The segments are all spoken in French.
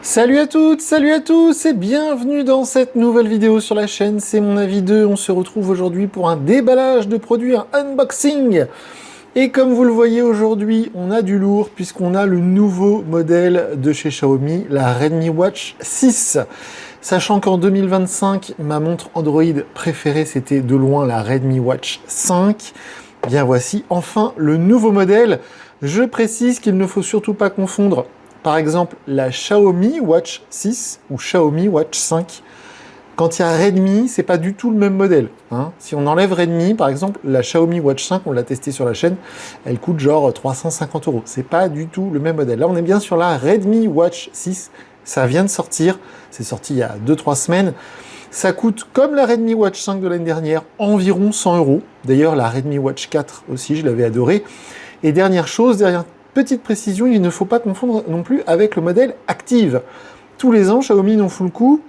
Salut à toutes, salut à tous et bienvenue dans cette nouvelle vidéo sur la chaîne, c'est mon avis 2, on se retrouve aujourd'hui pour un déballage de produits, un unboxing. Et comme vous le voyez aujourd'hui, on a du lourd puisqu'on a le nouveau modèle de chez Xiaomi, la Redmi Watch 6. Sachant qu'en 2025, ma montre Android préférée c'était de loin la Redmi Watch 5. Bien voici enfin le nouveau modèle. Je précise qu'il ne faut surtout pas confondre par exemple la Xiaomi Watch 6 ou Xiaomi Watch 5. Quand il y a Redmi, c'est pas du tout le même modèle. Hein. Si on enlève Redmi, par exemple, la Xiaomi Watch 5, on l'a testé sur la chaîne, elle coûte genre 350 €. C'est pas du tout le même modèle. Là, on est bien sur la Redmi Watch 6. Ça vient de sortir. C'est sorti il y a 2-3 semaines. Ça coûte, comme la Redmi Watch 5 de l'année dernière, environ 100 €. D'ailleurs, la Redmi Watch 4 aussi, je l'avais adorée. Et dernière chose, derrière petite précision, il ne faut pas confondre non plus avec le modèle Active. Tous les ans, Xiaomi n'en fout le coup.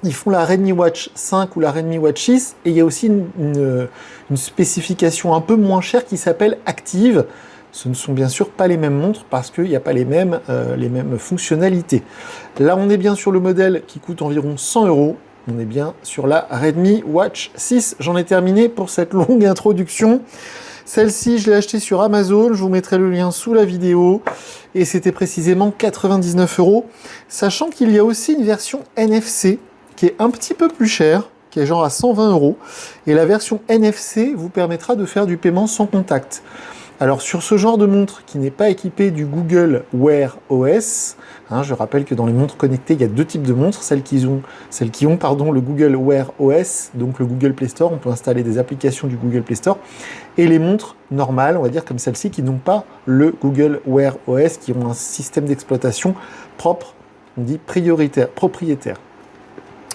Ils font la Redmi Watch 5 ou la Redmi Watch 6, et il y a aussi une spécification un peu moins chère qui s'appelle Active. Ce ne sont bien sûr pas les mêmes montres parce qu'il n'y a pas les mêmes fonctionnalités. Là, on est bien sur le modèle qui coûte environ 100 €. On est bien sur la Redmi Watch 6. J'en ai terminé pour cette longue introduction. Celle-ci, je l'ai achetée sur Amazon, je vous mettrai le lien sous la vidéo, et c'était précisément 99 €, sachant qu'il y a aussi une version NFC, qui est un petit peu plus chère, qui est genre à 120 €, et la version NFC vous permettra de faire du paiement sans contact. Alors sur ce genre de montre qui n'est pas équipée du Google Wear OS, hein, je rappelle que dans les montres connectées, il y a deux types de montres, celles qui ont le Google Wear OS, donc le Google Play Store, on peut installer des applications du Google Play Store, et les montres normales, on va dire comme celle-ci, qui n'ont pas le Google Wear OS, qui ont un système d'exploitation propre, on dit propriétaire.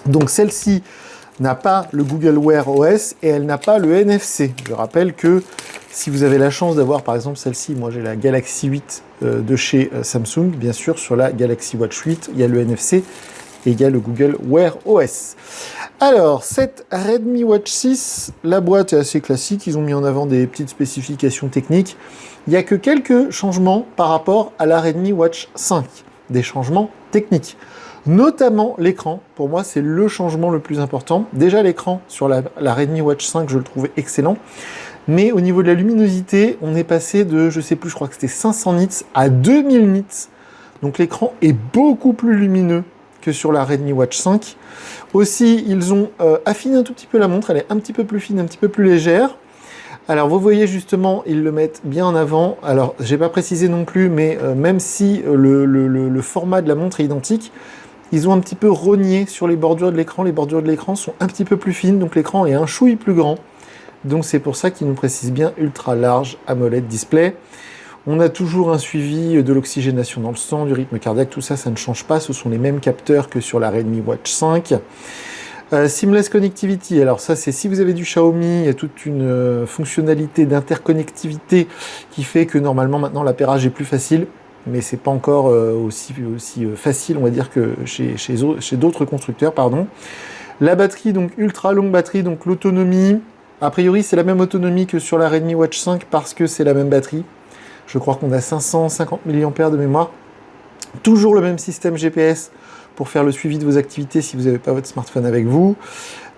Donc celle-ci n'a pas le Google Wear OS et elle n'a pas le NFC. Je rappelle que si vous avez la chance d'avoir par exemple celle-ci, moi j'ai la Galaxy 8 de chez Samsung, bien sûr sur la Galaxy Watch 8, il y a le NFC et il y a le Google Wear OS. Alors, cette Redmi Watch 6, la boîte est assez classique, ils ont mis en avant des petites spécifications techniques. Il n'y a que quelques changements par rapport à la Redmi Watch 5, des changements techniques. Notamment l'écran, pour moi c'est le changement le plus important. Déjà l'écran sur la Redmi Watch 5, je le trouvais excellent. Mais au niveau de la luminosité, on est passé de, je sais plus, je crois que c'était 500 nits à 2000 nits. Donc l'écran est beaucoup plus lumineux que sur la Redmi Watch 5. Aussi, ils ont affiné un tout petit peu la montre, elle est un petit peu plus fine, un petit peu plus légère. Alors vous voyez justement, ils le mettent bien en avant. Alors j'ai pas précisé non plus, mais même si le format de la montre est identique, ils ont un petit peu rogné sur les bordures de l'écran. Les bordures de l'écran sont un petit peu plus fines, donc l'écran est un chouille plus grand. Donc c'est pour ça qu'ils nous précisent bien ultra large AMOLED display. On a toujours un suivi de l'oxygénation dans le sang, du rythme cardiaque, tout ça, ça ne change pas. Ce sont les mêmes capteurs que sur la Redmi Watch 5. Seamless Connectivity, alors ça c'est si vous avez du Xiaomi, il y a toute une fonctionnalité d'interconnectivité qui fait que normalement maintenant l'appairage est plus facile. Mais c'est pas encore aussi facile, on va dire, que chez d'autres constructeurs, pardon. La batterie, donc ultra longue batterie, donc l'autonomie, a priori c'est la même autonomie que sur la Redmi Watch 5 parce que c'est la même batterie. Je crois qu'on a 550 mAh de mémoire. Toujours le même système GPS pour faire le suivi de vos activités si vous n'avez pas votre smartphone avec vous.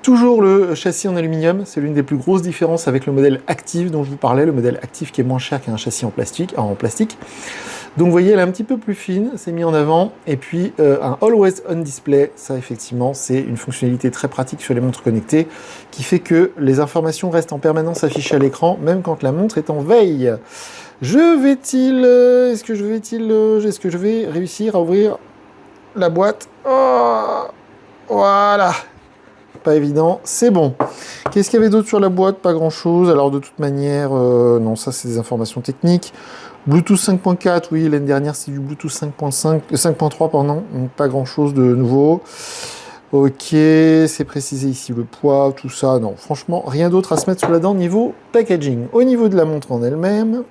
Toujours le châssis en aluminium, c'est l'une des plus grosses différences avec le modèle Active dont je vous parlais, le modèle Active qui est moins cher qu'un châssis en plastique. Donc vous voyez, elle est un petit peu plus fine, c'est mis en avant. Et puis un Always On Display, ça effectivement, c'est une fonctionnalité très pratique sur les montres connectées qui fait que les informations restent en permanence affichées à l'écran, même quand la montre est en veille. Est-ce que je vais réussir à ouvrir la boîte? Oh, voilà. Pas évident, c'est bon. Qu'est-ce qu'il y avait d'autre sur la boîte? Pas grand-chose. Alors de toute manière, non, ça c'est des informations techniques. Bluetooth 5.4, oui, l'année dernière c'est du Bluetooth 5.3, pardon, donc pas grand-chose de nouveau. Ok, c'est précisé ici le poids, tout ça. Non, franchement, rien d'autre à se mettre sous la dent niveau packaging. Au niveau de la montre en elle-même,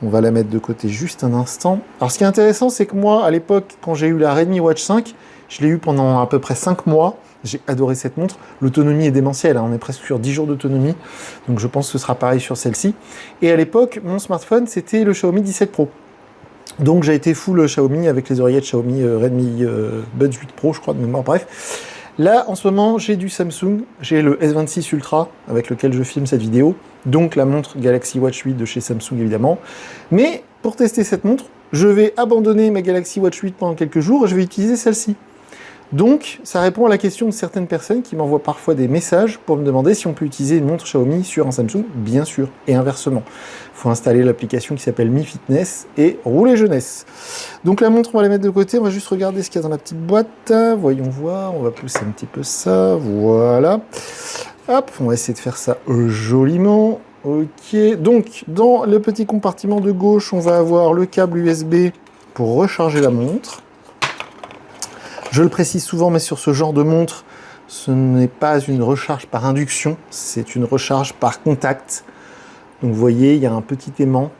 on va la mettre de côté juste un instant. Alors ce qui est intéressant, c'est que moi, à l'époque, quand j'ai eu la Redmi Watch 5, je l'ai eu pendant à peu près 5 mois. J'ai adoré cette montre. L'autonomie est démentielle, hein. On est presque sur 10 jours d'autonomie. Donc je pense que ce sera pareil sur celle-ci. Et à l'époque, mon smartphone, c'était le Xiaomi 17 Pro. Donc j'ai été full Xiaomi avec les oreillettes Xiaomi Redmi Buds 8 Pro, je crois, de mémoire, bref. Là, en ce moment, j'ai du Samsung, j'ai le S26 Ultra avec lequel je filme cette vidéo, donc la montre Galaxy Watch 8 de chez Samsung évidemment. Mais pour tester cette montre, je vais abandonner ma Galaxy Watch 8 pendant quelques jours et je vais utiliser celle-ci. Donc, ça répond à la question de certaines personnes qui m'envoient parfois des messages pour me demander si on peut utiliser une montre Xiaomi sur un Samsung. Bien sûr, et inversement. Il faut installer l'application qui s'appelle Mi Fitness et rouler jeunesse. Donc la montre, on va la mettre de côté, on va juste regarder ce qu'il y a dans la petite boîte. Voyons voir, on va pousser un petit peu ça, voilà. Hop, on va essayer de faire ça joliment. Ok, donc dans le petit compartiment de gauche, on va avoir le câble USB pour recharger la montre. Je le précise souvent, mais sur ce genre de montre, ce n'est pas une recharge par induction, c'est une recharge par contact. Donc vous voyez, il y a un petit aimant,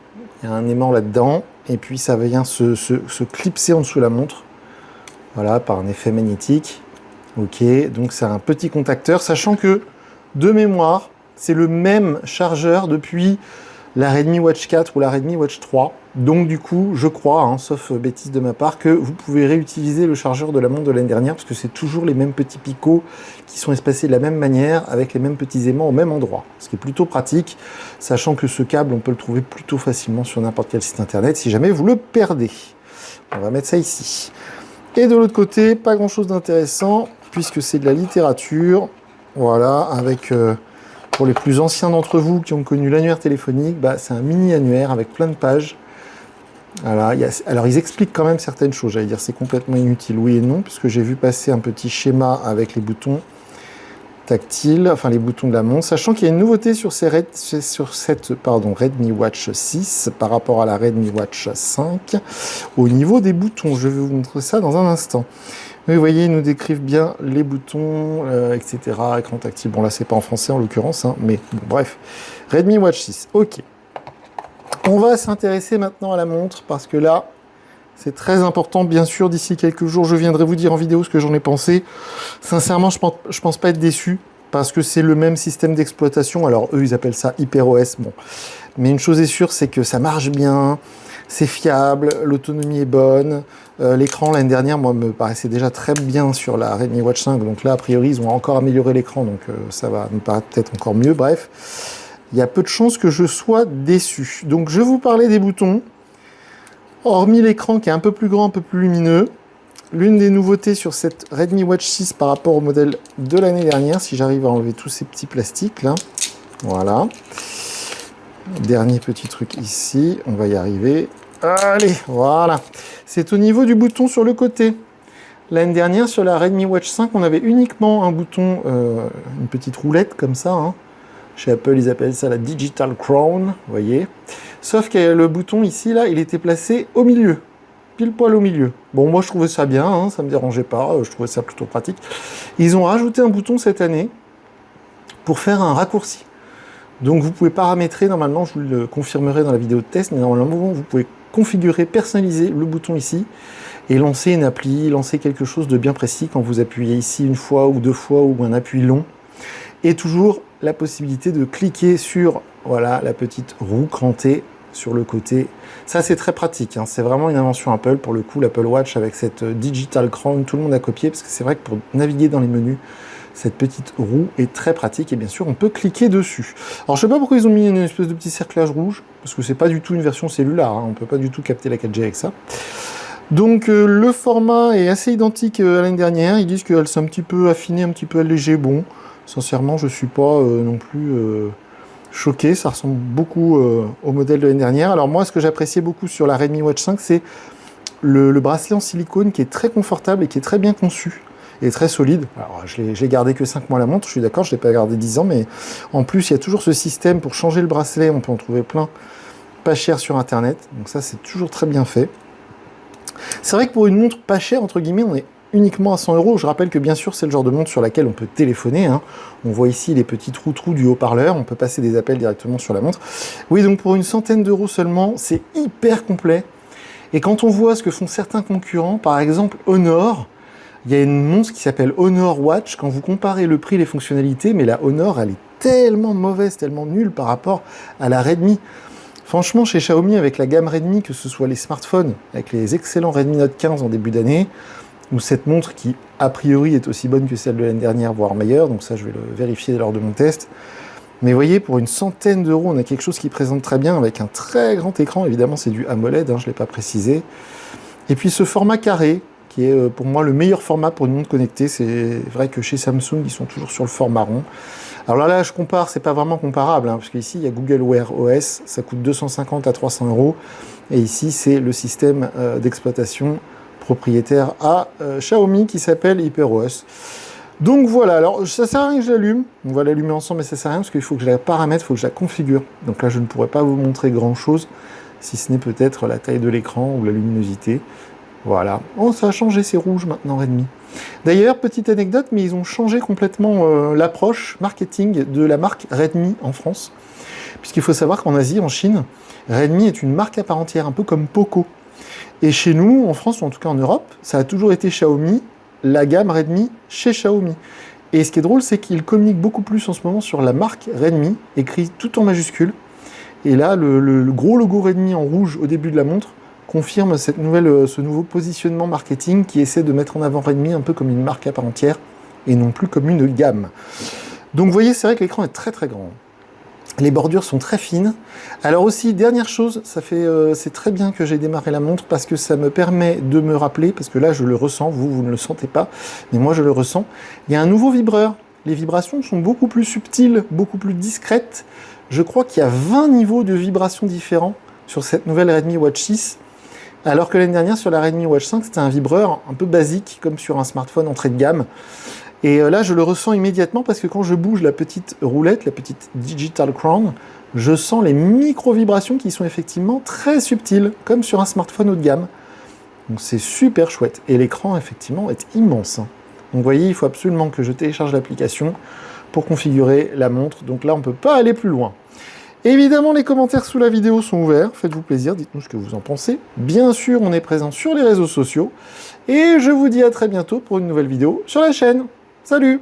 il y a un aimant là-dedans, et puis ça vient se clipser en dessous de la montre, voilà, par un effet magnétique. Ok, donc c'est un petit contacteur, sachant que, de mémoire, c'est le même chargeur depuis la Redmi Watch 4 ou la Redmi Watch 3. Donc du coup, je crois, hein, sauf bêtise de ma part, que vous pouvez réutiliser le chargeur de la montre de l'année dernière, parce que c'est toujours les mêmes petits picots qui sont espacés de la même manière, avec les mêmes petits aimants au même endroit. Ce qui est plutôt pratique, sachant que ce câble, on peut le trouver plutôt facilement sur n'importe quel site internet, si jamais vous le perdez. On va mettre ça ici. Et de l'autre côté, pas grand-chose d'intéressant, puisque c'est de la littérature. Voilà, avec... pour les plus anciens d'entre vous qui ont connu l'annuaire téléphonique, bah, c'est un mini-annuaire avec plein de pages. Voilà, alors ils expliquent quand même certaines choses, j'allais dire c'est complètement inutile, oui et non, puisque j'ai vu passer un petit schéma avec les boutons tactiles, enfin les boutons de la montre, sachant qu'il y a une nouveauté sur cette Redmi Watch 6 par rapport à la Redmi Watch 5 au niveau des boutons. Je vais vous montrer ça dans un instant. Mais vous voyez, ils nous décrivent bien les boutons, etc. Écran tactile. Bon, là, c'est pas en français en l'occurrence, hein, mais bon, bref. Redmi Watch 6. Ok. On va s'intéresser maintenant à la montre parce que là, c'est très important. Bien sûr, d'ici quelques jours, je viendrai vous dire en vidéo ce que j'en ai pensé. Sincèrement, je pense pas être déçu parce que c'est le même système d'exploitation. Alors, eux, ils appellent ça HyperOS. Bon. Mais une chose est sûre, c'est que ça marche bien. C'est fiable, l'autonomie est bonne. L'écran, l'année dernière, moi, me paraissait déjà très bien sur la Redmi Watch 5. Donc là, a priori, ils ont encore amélioré l'écran. Donc ça va me paraître peut-être encore mieux. Bref, il y a peu de chances que je sois déçu. Donc je vais vous parler des boutons. Hormis l'écran qui est un peu plus grand, un peu plus lumineux, l'une des nouveautés sur cette Redmi Watch 6 par rapport au modèle de l'année dernière, si j'arrive à enlever tous ces petits plastiques là, voilà. Dernier petit truc ici, on va y arriver. Allez, voilà. C'est au niveau du bouton sur le côté. L'année dernière, sur la Redmi Watch 5, on avait uniquement un bouton, une petite roulette comme ça. Hein. Chez Apple, ils appellent ça la Digital Crown, vous voyez. Sauf que le bouton ici, là, il était placé au milieu. Pile poil au milieu. Bon, moi, je trouvais ça bien, hein, ça me dérangeait pas. Je trouvais ça plutôt pratique. Ils ont rajouté un bouton cette année pour faire un raccourci. Donc vous pouvez paramétrer, normalement, je vous le confirmerai dans la vidéo de test, mais normalement, vous pouvez configurer, personnaliser le bouton ici, et lancer une appli, lancer quelque chose de bien précis quand vous appuyez ici une fois ou deux fois, ou un appui long. Et toujours la possibilité de cliquer sur, voilà, la petite roue crantée sur le côté. Ça, c'est très pratique, hein. C'est vraiment une invention Apple, pour le coup, l'Apple Watch avec cette Digital Crown, tout le monde a copié, parce que c'est vrai que pour naviguer dans les menus, cette petite roue est très pratique et bien sûr on peut cliquer dessus. Alors je sais pas pourquoi ils ont mis une espèce de petit cerclage rouge, parce que c'est pas du tout une version cellulaire, hein. On peut pas du tout capter la 4G avec ça. Donc le format est assez identique à l'année dernière, ils disent qu'elle s'est un petit peu affinée, un petit peu allégée. Bon, sincèrement je suis pas non plus choqué, ça ressemble beaucoup au modèle de l'année dernière. Alors moi ce que j'appréciais beaucoup sur la Redmi Watch 5, c'est le bracelet en silicone qui est très confortable et qui est très bien conçu. Et très solide. Alors, j'ai gardé que 5 mois la montre, je suis d'accord, je ne l'ai pas gardé 10 ans, mais en plus, il y a toujours ce système pour changer le bracelet, on peut en trouver plein, pas cher sur Internet, donc ça, c'est toujours très bien fait. C'est vrai que pour une montre pas chère, entre guillemets, on est uniquement à 100 €. Je rappelle que, bien sûr, c'est le genre de montre sur laquelle on peut téléphoner, hein. On voit ici les petits trous du haut-parleur, on peut passer des appels directement sur la montre. Oui, donc pour une centaine d'euros seulement, c'est hyper complet. Et quand on voit ce que font certains concurrents, par exemple Honor, il y a une montre qui s'appelle Honor Watch. Quand vous comparez le prix et les fonctionnalités, mais la Honor, elle est tellement mauvaise, tellement nulle par rapport à la Redmi. Franchement, chez Xiaomi, avec la gamme Redmi, que ce soit les smartphones, avec les excellents Redmi Note 15 en début d'année, ou cette montre qui, a priori, est aussi bonne que celle de l'année dernière, voire meilleure, donc ça, je vais le vérifier lors de mon test. Mais vous voyez, pour une centaine d'euros, on a quelque chose qui présente très bien, avec un très grand écran, évidemment, c'est du AMOLED, hein, je ne l'ai pas précisé. Et puis ce format carré, qui est pour moi le meilleur format pour une montre connectée, c'est vrai que chez Samsung, ils sont toujours sur le format rond. Alors là, je compare, c'est pas vraiment comparable, hein, parce qu'ici, il y a Google Wear OS, ça coûte 250 à 300 euros, et ici, c'est le système d'exploitation propriétaire à Xiaomi qui s'appelle HyperOS. Donc voilà, alors ça sert à rien que je l'allume, on va l'allumer ensemble, mais ça sert à rien parce qu'il faut que je la paramètre, il faut que je la configure. Donc là, je ne pourrais pas vous montrer grand-chose, si ce n'est peut-être la taille de l'écran ou la luminosité. Voilà. Oh, ça a changé, c'est rouge maintenant, Redmi. D'ailleurs, petite anecdote, mais ils ont changé complètement l'approche marketing de la marque Redmi en France. Puisqu'il faut savoir qu'en Asie, en Chine, Redmi est une marque à part entière, un peu comme Poco. Et chez nous, en France, ou en tout cas en Europe, ça a toujours été Xiaomi, la gamme Redmi chez Xiaomi. Et ce qui est drôle, c'est qu'ils communiquent beaucoup plus en ce moment sur la marque Redmi, écrit tout en majuscule. Et là, le gros logo Redmi en rouge au début de la montre confirme ce nouveau positionnement marketing qui essaie de mettre en avant Redmi un peu comme une marque à part entière et non plus comme une gamme. Donc vous voyez, c'est vrai que l'écran est très très grand. Les bordures sont très fines. Alors aussi, dernière chose, c'est très bien que j'ai démarré la montre parce que ça me permet de me rappeler, parce que là je le ressens, vous ne le sentez pas, mais moi je le ressens, il y a un nouveau vibreur. Les vibrations sont beaucoup plus subtiles, beaucoup plus discrètes. Je crois qu'il y a 20 niveaux de vibrations différents sur cette nouvelle Redmi Watch 6. Alors que l'année dernière, sur la Redmi Watch 5, c'était un vibreur un peu basique, comme sur un smartphone entrée de gamme. Et là, je le ressens immédiatement parce que quand je bouge la petite roulette, la petite Digital Crown, je sens les micro-vibrations qui sont effectivement très subtiles, comme sur un smartphone haut de gamme. Donc c'est super chouette. Et l'écran, effectivement, est immense. Donc vous voyez, il faut absolument que je télécharge l'application pour configurer la montre. Donc là, on ne peut pas aller plus loin. Évidemment, les commentaires sous la vidéo sont ouverts. Faites-vous plaisir, dites-nous ce que vous en pensez. Bien sûr, on est présent sur les réseaux sociaux. Et je vous dis à très bientôt pour une nouvelle vidéo sur la chaîne. Salut!